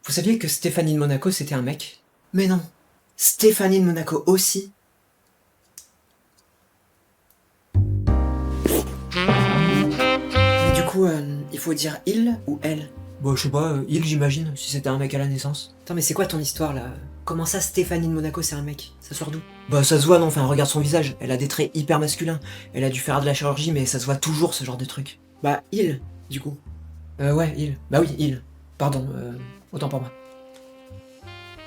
Vous saviez que Stéphanie de Monaco, c'était un mec? Mais non, Stéphanie de Monaco aussi. Mais du coup, il faut dire il ou elle? Bah, je sais pas, il, j'imagine, si c'était un mec à la naissance. Attends, mais c'est quoi ton histoire là? Comment ça, Stéphanie de Monaco, c'est un mec? Ça sort d'où? Bah, ça se voit, non, enfin, regarde son visage. Elle a des traits hyper masculins. Elle a dû faire de la chirurgie, mais ça se voit toujours, ce genre de truc. Bah, il, du coup. Ouais, il. Bah oui, il. Pardon, autant pour moi.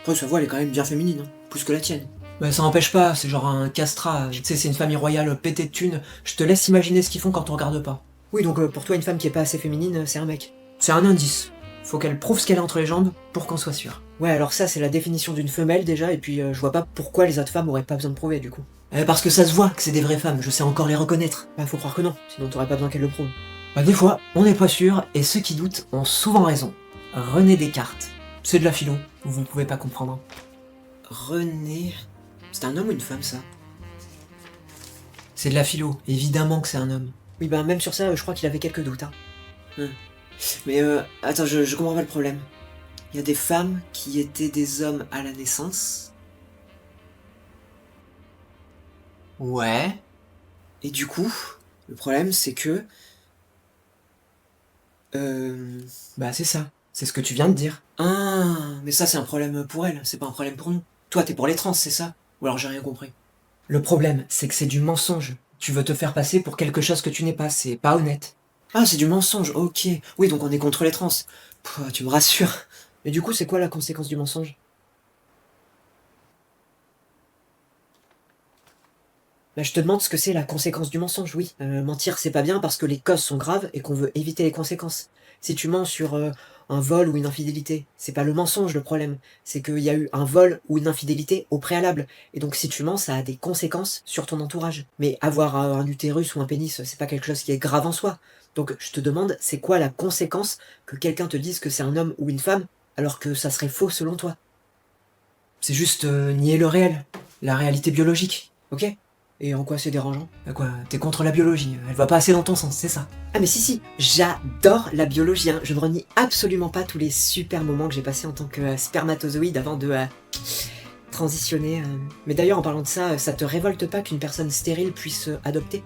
Après, sa voix, elle est quand même bien féminine, hein. Plus que la tienne. Bah, ça n'empêche pas, c'est genre un castrat. Tu sais, c'est une famille royale pétée de thunes. Je te laisse imaginer ce qu'ils font quand on regarde pas. Oui, donc pour toi, une femme qui est pas assez féminine, c'est un mec. C'est un indice. Faut qu'elle prouve ce qu'elle a entre les jambes pour qu'on soit sûr. Ouais, alors ça, c'est la définition d'une femelle déjà, et puis je vois pas pourquoi les autres femmes auraient pas besoin de prouver, du coup. Parce que ça se voit que c'est des vraies femmes, je sais encore les reconnaître. Bah, faut croire que non, sinon t'aurais pas besoin qu'elles le prouvent. Bah, des fois, on n'est pas sûr, et ceux qui doutent ont souvent raison. René Descartes. C'est de la philo, vous pouvez pas comprendre. René... C'est un homme ou une femme, ça? C'est de la philo, évidemment que c'est un homme. Oui, bah même sur ça, je crois qu'il avait quelques doutes, hein. Mais attends, je comprends pas le problème. Il y a des femmes qui étaient des hommes à la naissance, Ouais. et du coup, le problème c'est que... Bah c'est ça, c'est ce que tu viens de dire. Ah, mais ça c'est un problème pour elle, c'est pas un problème pour nous. Toi t'es pour les trans, c'est ça? Ou alors j'ai rien compris. Le problème, c'est que c'est du mensonge. Tu veux te faire passer pour quelque chose que tu n'es pas, c'est pas honnête. Ah, c'est du mensonge, ok. Oui, donc on est contre les trans. Pouah, tu me rassures. Mais du coup, c'est quoi la conséquence du mensonge? Bah, je te demande ce que c'est la conséquence du mensonge, oui. Mentir, c'est pas bien parce que les causes sont graves et qu'on veut éviter les conséquences. Si tu mens sur un vol ou une infidélité, c'est pas le mensonge le problème, c'est qu'il y a eu un vol ou une infidélité au préalable. Et donc si tu mens, ça a des conséquences sur ton entourage. Mais avoir un utérus ou un pénis, c'est pas quelque chose qui est grave en soi. Donc je te demande, c'est quoi la conséquence que quelqu'un te dise que c'est un homme ou une femme, alors que ça serait faux selon toi? C'est juste nier le réel, la réalité biologique. Ok? Et en quoi c'est dérangeant? Bah quoi, t'es contre la biologie, elle va pas assez dans ton sens, c'est ça. Ah mais si, j'adore la biologie, hein. Je ne renie absolument pas tous les super moments que j'ai passés en tant que spermatozoïde avant de transitionner. Mais d'ailleurs, en parlant de ça, ça te révolte pas qu'une personne stérile puisse adopter?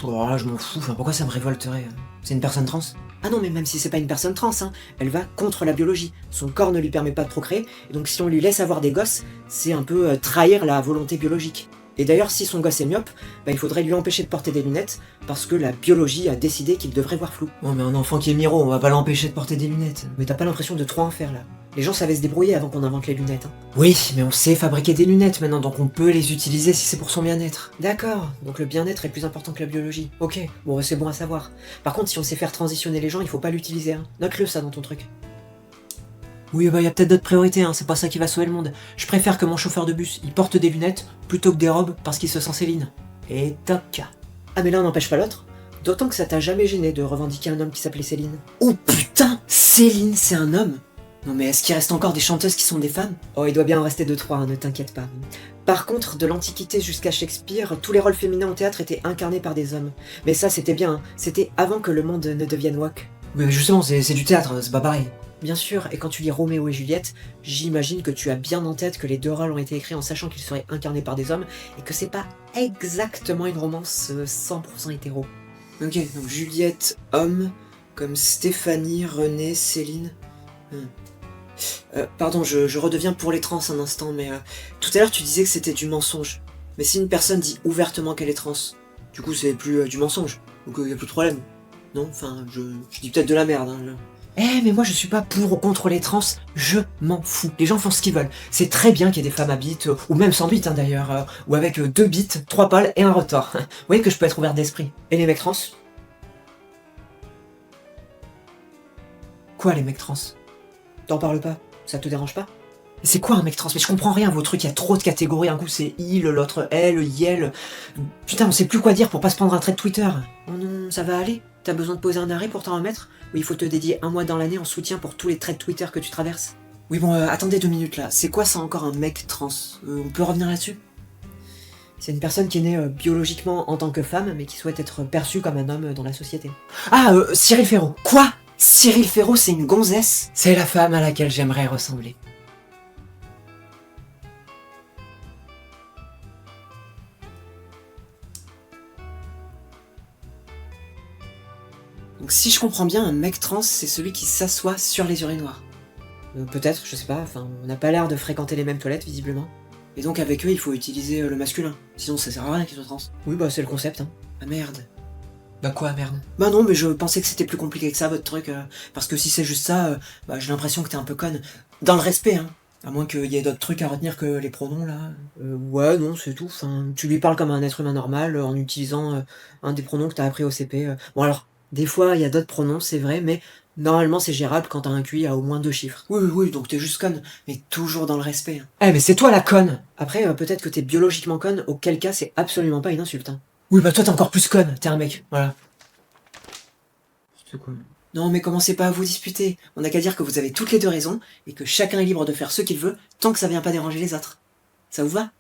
Oh là, je m'en fous, enfin, pourquoi ça me révolterait? C'est une personne trans? Ah non, mais même si c'est pas une personne trans, hein, elle va contre la biologie. Son corps ne lui permet pas de procréer, et donc si on lui laisse avoir des gosses, c'est un peu trahir la volonté biologique. Et d'ailleurs, si son gosse est myope, bah, il faudrait lui empêcher de porter des lunettes, parce que la biologie a décidé qu'il devrait voir flou. Oh mais un enfant qui est miro, on va pas l'empêcher de porter des lunettes. Mais t'as pas l'impression de trop en faire là? Les gens savaient se débrouiller avant qu'on invente les lunettes, hein. Oui, mais on sait fabriquer des lunettes maintenant, donc on peut les utiliser si c'est pour son bien-être. D'accord, donc le bien-être est plus important que la biologie. Ok, bon bah, c'est bon à savoir. Par contre, si on sait faire transitionner les gens, il faut pas l'utiliser, hein. Note-le ça dans ton truc. Oui, bah y a peut-être d'autres priorités, hein, c'est pas ça qui va sauver le monde. Je préfère que mon chauffeur de bus, il porte des lunettes plutôt que des robes parce qu'il se sent Céline. Et toc. Ah mais l'un n'empêche pas l'autre. D'autant que ça t'a jamais gêné de revendiquer un homme qui s'appelait Céline. Oh putain, Céline, c'est un homme? Non mais est-ce qu'il reste encore des chanteuses qui sont des femmes? Oh, il doit bien en rester 2-3, hein, ne t'inquiète pas. Par contre, de l'Antiquité jusqu'à Shakespeare, tous les rôles féminins au théâtre étaient incarnés par des hommes. Mais ça, c'était bien, hein. C'était avant que le monde ne devienne woke. Mais justement, c'est du théâtre, c'est pas pareil. Bien sûr, et quand tu lis Roméo et Juliette, j'imagine que tu as bien en tête que les deux rôles ont été écrits en sachant qu'ils seraient incarnés par des hommes, et que c'est pas exactement une romance 100% hétéro. Ok, donc Juliette, homme, comme Stéphanie, René, Céline... pardon, je redeviens pour les trans un instant, mais tout à l'heure tu disais que c'était du mensonge. Mais si une personne dit ouvertement qu'elle est trans, du coup c'est plus du mensonge, donc y a plus de problème. Non, enfin, je dis peut-être de la merde, hein. Mais moi je suis pas pour ou contre les trans, je m'en fous. Les gens font ce qu'ils veulent. C'est très bien qu'il y ait des femmes à bite, ou même sans bite hein, d'ailleurs, ou avec 2 bites, 3 pales et un rotor. Vous voyez que je peux être ouvert d'esprit. Et les mecs trans? Quoi les mecs trans? T'en parles pas? Ça te dérange pas? C'est quoi un mec trans? Mais je comprends rien, vos trucs, il y a trop de catégories, un coup c'est il, l'autre elle, yel... Putain, on sait plus quoi dire pour pas se prendre un trait de Twitter. Oh non, ça va aller? T'as besoin de poser un arrêt pour t'en remettre? Ou il faut te dédier un mois dans l'année en soutien pour tous les traits de Twitter que tu traverses? Oui bon, attendez 2 minutes là, c'est quoi ça encore un mec trans? On peut revenir là-dessus? C'est une personne qui est née biologiquement en tant que femme, mais qui souhaite être perçue comme un homme dans la société. Ah, Cyril Ferraud. Quoi? Cyril Ferraud, c'est une gonzesse? C'est la femme à laquelle j'aimerais ressembler. Donc si je comprends bien, un mec trans, c'est celui qui s'assoit sur les urinoirs. Peut-être, je sais pas, enfin, on n'a pas l'air de fréquenter les mêmes toilettes, visiblement. Et donc avec eux, il faut utiliser le masculin. Sinon ça sert à rien qu'ils soient trans. Oui, bah c'est le concept, hein. Ah merde. Bah quoi, merde? Bah non, mais je pensais que c'était plus compliqué que ça, votre truc. Parce que si c'est juste ça, bah j'ai l'impression que t'es un peu conne. Dans le respect, hein. À moins qu'il y ait d'autres trucs à retenir que les pronoms, là. Ouais, non, c'est tout. Enfin, tu lui parles comme un être humain normal, en utilisant un des pronoms que t'as appris au CP. Bon alors, des fois, il y a d'autres pronoms, c'est vrai, mais normalement, c'est gérable quand t'as un QI à au moins 2 chiffres. Oui, oui, oui, donc t'es juste conne, mais toujours dans le respect. Hein. Eh mais c'est toi la conne! Après, peut-être que t'es biologiquement conne, auquel cas, c'est absolument pas une insulte. Hein. Oui bah toi t'es encore plus conne, t'es un mec, voilà. C'est quoi? Non, mais commencez pas à vous disputer. On n'a qu'à dire que vous avez toutes les deux raison, et que chacun est libre de faire ce qu'il veut, tant que ça vient pas déranger les autres. Ça vous va?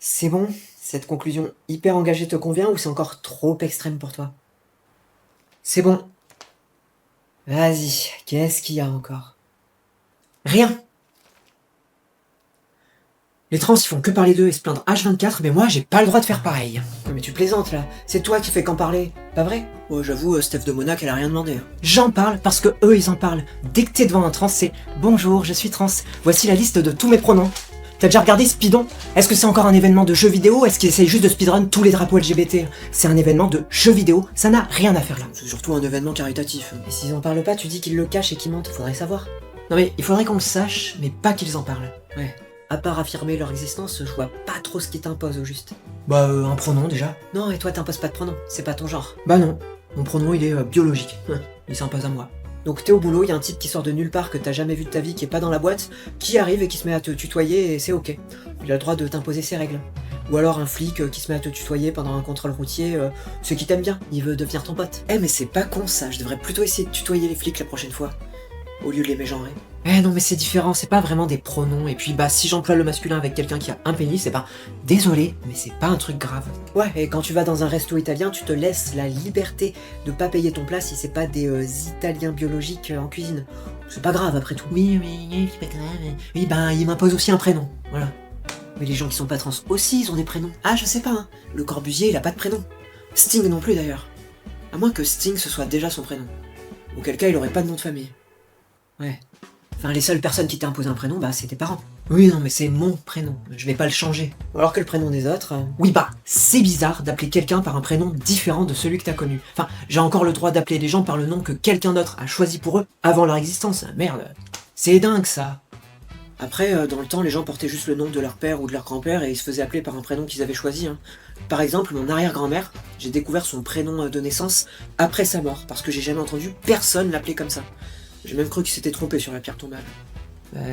C'est bon? Cette conclusion hyper engagée te convient ou c'est encore trop extrême pour toi? C'est bon. Vas-y, qu'est-ce qu'il y a encore? Rien! Les trans ils font que parler d'eux et se plaindre H24, mais moi j'ai pas le droit de faire pareil. Non mais tu plaisantes là, c'est toi qui fais qu'en parler, pas vrai? Ouais, j'avoue, Steph de Monac, elle a rien demandé. J'en parle parce que eux ils en parlent. Dès que t'es devant un trans, c'est bonjour, je suis trans, voici la liste de tous mes pronoms. T'as déjà regardé Speedon? Est-ce que c'est encore un événement de jeux vidéo? Est-ce qu'ils essayent juste de speedrun tous les drapeaux LGBT? C'est un événement de jeux vidéo, ça n'a rien à faire là. C'est surtout un événement caritatif. Et s'ils en parlent pas, tu dis qu'ils le cachent et qu'ils mentent, faudrait savoir. Non mais il faudrait qu'on le sache, mais pas qu'ils en parlent. Ouais. À part affirmer leur existence, je vois pas trop ce qui t'impose au juste. Bah un pronom déjà. Non, et toi t'imposes pas de pronom, c'est pas ton genre. Bah non, mon pronom il est biologique. Il s'impose à moi. Donc t'es au boulot, y a un type qui sort de nulle part que t'as jamais vu de ta vie, qui est pas dans la boîte, qui arrive et qui se met à te tutoyer et c'est ok. Il a le droit de t'imposer ses règles. Ou alors un flic qui se met à te tutoyer pendant un contrôle routier, ce qui t'aime bien, il veut devenir ton pote. Eh mais c'est pas con ça, je devrais plutôt essayer de tutoyer les flics la prochaine fois, au lieu de les mégenrer. Eh non mais c'est différent, c'est pas vraiment des pronoms, et puis bah si j'emploie le masculin avec quelqu'un qui a un pénis, c'est pas désolé, mais c'est pas un truc grave. Ouais, et quand tu vas dans un resto italien, tu te laisses la liberté de pas payer ton plat si c'est pas des Italiens biologiques en cuisine. C'est pas grave après tout. Oui, mais c'est pas grave. Oui, bah il m'impose aussi un prénom, voilà. Mais les gens qui sont pas trans aussi, ils ont des prénoms. Ah, je sais pas, hein. Le Corbusier, il a pas de prénom. Sting non plus d'ailleurs. À moins que Sting ce soit déjà son prénom. Auquel cas, il aurait pas de nom de famille. Ouais. Enfin, les seules personnes qui t'imposent un prénom, bah, c'est tes parents. Oui, non, mais c'est mon prénom, je vais pas le changer. Alors que le prénom des autres... Oui, bah, c'est bizarre d'appeler quelqu'un par un prénom différent de celui que t'as connu. Enfin, j'ai encore le droit d'appeler les gens par le nom que quelqu'un d'autre a choisi pour eux avant leur existence. Merde, c'est dingue, ça. Après, dans le temps, les gens portaient juste le nom de leur père ou de leur grand-père et ils se faisaient appeler par un prénom qu'ils avaient choisi. Hein. Par exemple, mon arrière-grand-mère, j'ai découvert son prénom de naissance après sa mort, parce que j'ai jamais entendu personne l'appeler comme ça. J'ai même cru qu'il s'était trompé sur la pierre tombale.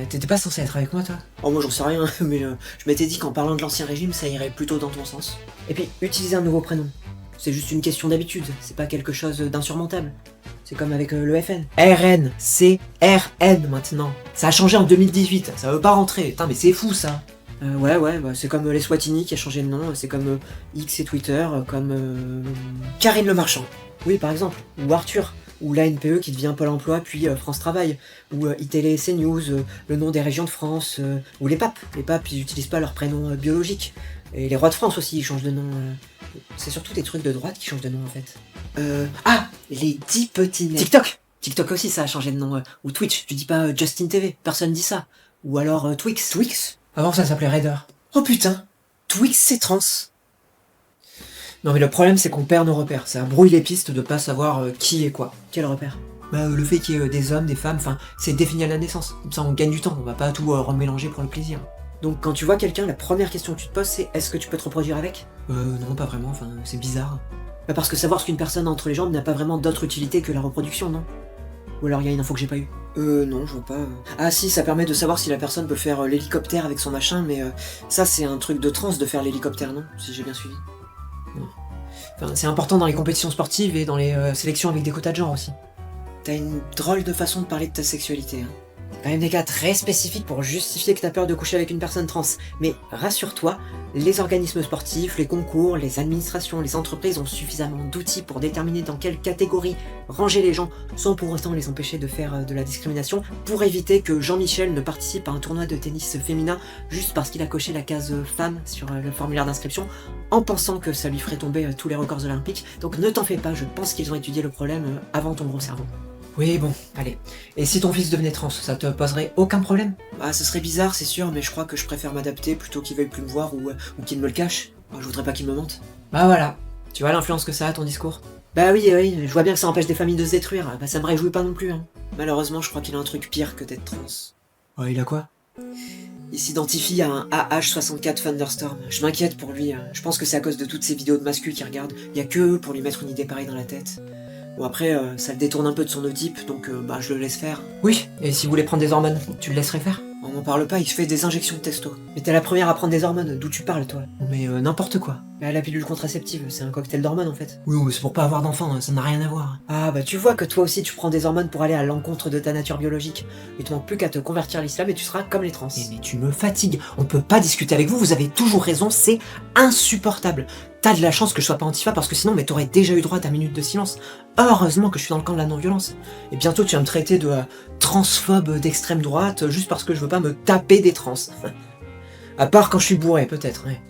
T'étais pas censé être avec moi, toi? Oh, moi j'en sais rien, mais je m'étais dit qu'en parlant de l'ancien régime, ça irait plutôt dans ton sens. Et puis, utiliser un nouveau prénom. C'est juste une question d'habitude, c'est pas quelque chose d'insurmontable. C'est comme avec le FN. RN, c'est RN maintenant. Ça a changé en 2018, ça veut pas rentrer. Putain, mais c'est fou ça. Ouais, bah, c'est comme les Swatini qui a changé de nom, c'est comme X et Twitter, comme Karine Le Marchand. Oui, par exemple, ou Arthur. Ou l'ANPE qui devient Pôle emploi, puis France Travail, ou iTélé, CNews, le nom des régions de France, ou les papes. Les papes, ils n'utilisent pas leur prénom biologique. Et les rois de France aussi, ils changent de nom. C'est surtout des trucs de droite qui changent de nom, en fait. Ah, les 10 petits nez. TikTok. TikTok aussi, ça a changé de nom. Ou Twitch, tu dis pas Justin TV, personne dit ça. Ou alors Twix. Twix. Avant, ça s'appelait Raider. Oh putain, Twix, c'est trans. Non mais le problème c'est qu'on perd nos repères, ça brouille les pistes de pas savoir qui est quoi. Quel repère? Bah le fait qu'il y ait des hommes, des femmes, enfin c'est défini à la naissance. Comme ça on gagne du temps, on va pas tout remélanger pour le plaisir. Donc quand tu vois quelqu'un, la première question que tu te poses c'est est-ce que tu peux te reproduire avec? Non pas vraiment, enfin c'est bizarre. Bah parce que savoir ce qu'une personne a entre les jambes n'a pas vraiment d'autre utilité que la reproduction, non? Ou alors il y a une info que j'ai pas eue? Non, je vois pas. Ah si, ça permet de savoir si la personne peut faire l'hélicoptère avec son machin, mais ça c'est un truc de trans de faire l'hélicoptère, non? Si j'ai bien suivi. Enfin, c'est important dans les compétitions sportives et dans les sélections avec des quotas de genre aussi. T'as une drôle de façon de parler de ta sexualité, hein. Quand même des cas très spécifiques pour justifier que t'as peur de coucher avec une personne trans. Mais rassure-toi, les organismes sportifs, les concours, les administrations, les entreprises ont suffisamment d'outils pour déterminer dans quelle catégorie ranger les gens sans pour autant les empêcher de faire de la discrimination, pour éviter que Jean-Michel ne participe à un tournoi de tennis féminin juste parce qu'il a coché la case femme sur le formulaire d'inscription en pensant que ça lui ferait tomber tous les records olympiques. Donc ne t'en fais pas, je pense qu'ils ont étudié le problème avant ton gros cerveau. Oui, bon, allez. Et si ton fils devenait trans, ça te poserait aucun problème? Bah ce serait bizarre c'est sûr, mais je crois que je préfère m'adapter plutôt qu'il veuille plus me voir ou qu'il me le cache. Bah, je voudrais pas qu'il me mente. Bah voilà. Tu vois l'influence que ça a ton discours? Bah oui, je vois bien que ça empêche des familles de se détruire, bah ça me réjouit pas non plus. Hein. Malheureusement je crois qu'il a un truc pire que d'être trans. Ouais, il a quoi? Il s'identifie à un AH64 Thunderstorm. Je m'inquiète pour lui, je pense que c'est à cause de toutes ces vidéos de masculins qu'il regarde. Y a que eux pour lui mettre une idée pareille dans la tête. Bon après, ça le détourne un peu de son Oedipe, donc bah je le laisse faire. Oui, et si vous voulez prendre des hormones, tu le laisserais faire? On m'en parle pas, il se fait des injections de testo. Mais t'es la première à prendre des hormones, d'où tu parles toi? Mais n'importe quoi. Bah la pilule contraceptive, c'est un cocktail d'hormones en fait. Oui, mais c'est pour pas avoir d'enfant, ça n'a rien à voir. Ah bah tu vois que toi aussi tu prends des hormones pour aller à l'encontre de ta nature biologique. Il te manque plus qu'à te convertir à l'islam et tu seras comme les trans. Mais tu me fatigues, on peut pas discuter avec vous, vous avez toujours raison, c'est insupportable. T'as de la chance que je sois pas antifa parce que sinon mais t'aurais déjà eu droit à ta minute de silence. Heureusement que je suis dans le camp de la non-violence. Et bientôt tu vas me traiter de transphobe d'extrême droite juste parce que je veux pas me taper des trans. À part quand je suis bourré peut-être, ouais.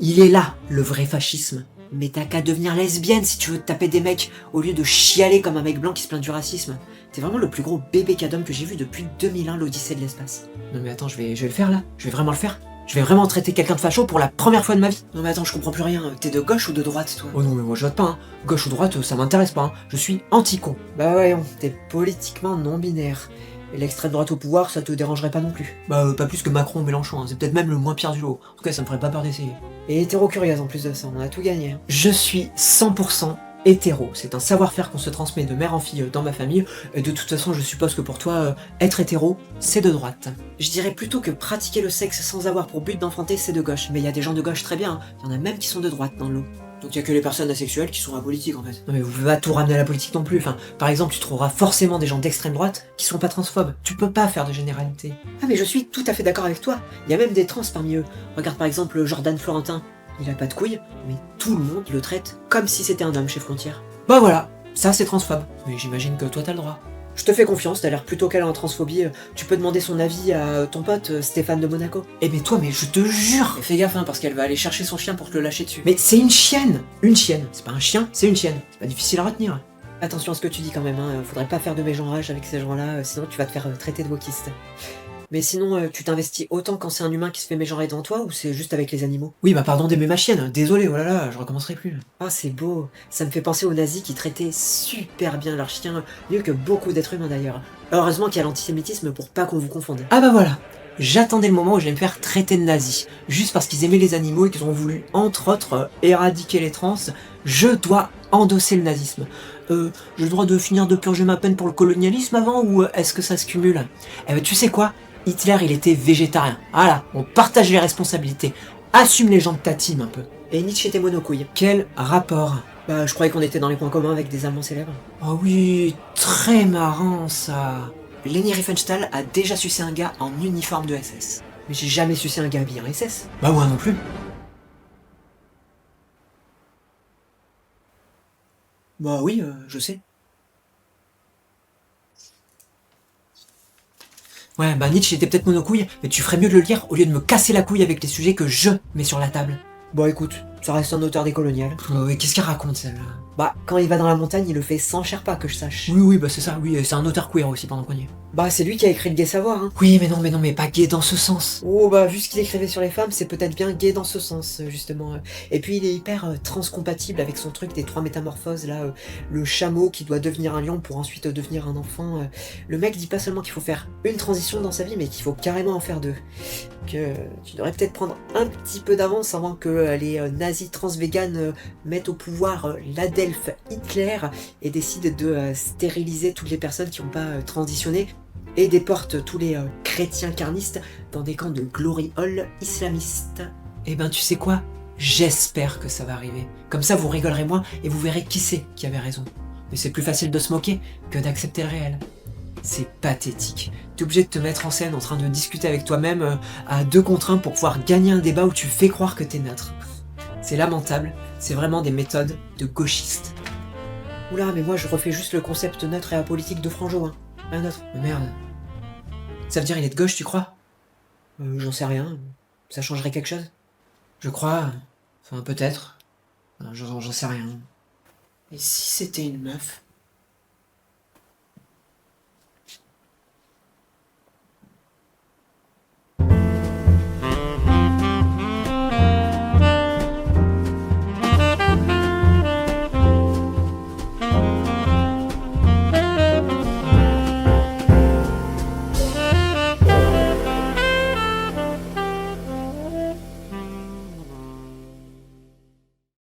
Il est là, le vrai fascisme. Mais t'as qu'à devenir lesbienne si tu veux te taper des mecs, au lieu de chialer comme un mec blanc qui se plaint du racisme. T'es vraiment le plus gros bébé cadom que j'ai vu depuis 2001, l'Odyssée de l'espace. Non mais attends, je vais le faire là. Je vais vraiment le faire. Je vais vraiment traiter quelqu'un de facho pour la première fois de ma vie. Non mais attends, je comprends plus rien. T'es de gauche ou de droite, toi? Oh non mais moi je vote pas, hein. Gauche ou droite, ça m'intéresse pas, hein. Je suis anti-con. Bah ouais, t'es politiquement non-binaire. Et l'extrême droite au pouvoir, ça te dérangerait pas non plus. Bah pas plus que Macron ou Mélenchon, hein. C'est peut-être même le moins pire du lot. En tout cas, ça me ferait pas peur d'essayer. Et hétéro-curieuse en plus de ça, on a tout gagné. Hein. Je suis 100% hétéro. C'est un savoir-faire qu'on se transmet de mère en fille dans ma famille. Et de toute façon, je suppose que pour toi, être hétéro, c'est de droite. Je dirais plutôt que pratiquer le sexe sans avoir pour but d'enfanter, c'est de gauche. Mais il y a des gens de gauche très bien, hein. Il y en a même qui sont de droite dans le lot. Donc il y a que les personnes asexuelles qui sont apolitiques en fait. Non mais vous pouvez pas tout ramener à la politique non plus. Enfin, par exemple, tu trouveras forcément des gens d'extrême droite qui sont pas transphobes. Tu peux pas faire de généralité. Ah mais je suis tout à fait d'accord avec toi. Il y a même des trans parmi eux. Regarde par exemple Jordan Florentin. Il a pas de couilles, mais tout le monde le traite comme si c'était un homme chez Frontières. Bah voilà, ça c'est transphobe. Mais j'imagine que toi t'as le droit. Je te fais confiance, t'as l'air plutôt calé en transphobie. Tu peux demander son avis à ton pote Stéphane de Monaco. Eh mais toi, mais je te jure. Mais fais gaffe, hein, parce qu'elle va aller chercher son chien pour te le lâcher dessus. Mais c'est une chienne. Une chienne. C'est pas un chien, c'est une chienne. C'est pas difficile à retenir. Attention à ce que tu dis quand même, hein. Faudrait pas faire de mégenrage avec ces gens-là, sinon tu vas te faire traiter de wokiste. Mais sinon, tu t'investis autant quand c'est un humain qui se fait mégenrer devant toi, ou c'est juste avec les animaux? Oui, bah pardon d'aimer ma chienne, désolé, oh là là, je recommencerai plus. Ah, c'est beau. Ça me fait penser aux nazis qui traitaient super bien leurs chiens, mieux que beaucoup d'êtres humains d'ailleurs. Heureusement qu'il y a l'antisémitisme pour pas qu'on vous confonde. Ah bah voilà, j'attendais le moment où j'allais me faire traiter de nazi, juste parce qu'ils aimaient les animaux et qu'ils ont voulu, entre autres, éradiquer les trans. Je dois endosser le nazisme. J'ai le droit de finir de purger ma peine pour le colonialisme avant, ou est-ce que ça se cumule? Eh ben tu sais quoi? Hitler, il était végétarien. Voilà, on partage les responsabilités. Assume les gens de ta team un peu. Et Nietzsche était monocouille. Quel rapport? Bah, je croyais qu'on était dans les points communs avec des Allemands célèbres. Oh oui, très marrant ça. Leni Riefenstahl a déjà sucé un gars en uniforme de SS. Mais j'ai jamais sucé un gars habillé en SS. Bah moi non plus. Bah oui, je sais. Ouais, bah Nietzsche était peut-être monocouille, mais tu ferais mieux de le lire au lieu de me casser la couille avec les sujets que je mets sur la table. Bon écoute, ça reste un auteur décolonial. Oui, qu'est-ce qu'elle raconte celle-là? Bah, quand il va dans la montagne, il le fait sans Sherpa, que je sache. Oui, bah c'est ça, oui, c'est un auteur queer aussi pendant qu'on y est. Bah, c'est lui qui a écrit le Gai Savoir, hein. Oui, mais pas gay dans ce sens. Oh, bah, vu ce qu'il écrivait sur les femmes, c'est peut-être bien gay dans ce sens, justement. Et puis, il est hyper transcompatible avec son truc des 3 métamorphoses, là. Le chameau qui doit devenir un lion pour ensuite devenir un enfant. Le mec dit pas seulement qu'il faut faire une transition dans sa vie, mais qu'il faut carrément en faire 2. Que tu devrais peut-être prendre un petit peu d'avance avant que les nazis trans-véganes mettent au pouvoir l'Adelph Hitler et décident de stériliser toutes les personnes qui n'ont pas transitionné et déportent tous les chrétiens carnistes dans des camps de glory hall islamistes. Eh ben tu sais quoi? J'espère que ça va arriver. Comme ça vous rigolerez moins et vous verrez qui c'est qui avait raison. Mais c'est plus facile de se moquer que d'accepter le réel. C'est pathétique. T'es obligé de te mettre en scène en train de discuter avec toi-même à 2 contre 1 pour pouvoir gagner un débat où tu fais croire que t'es neutre. C'est lamentable, c'est vraiment des méthodes de gauchistes. Oula, mais moi je refais juste le concept neutre et apolitique de Franjo, hein. Rien d'autre. Merde. Ça veut dire il est de gauche, tu crois? J'en sais rien. Ça changerait quelque chose? Je crois. Enfin, peut-être. J'en sais rien. Et si c'était une meuf?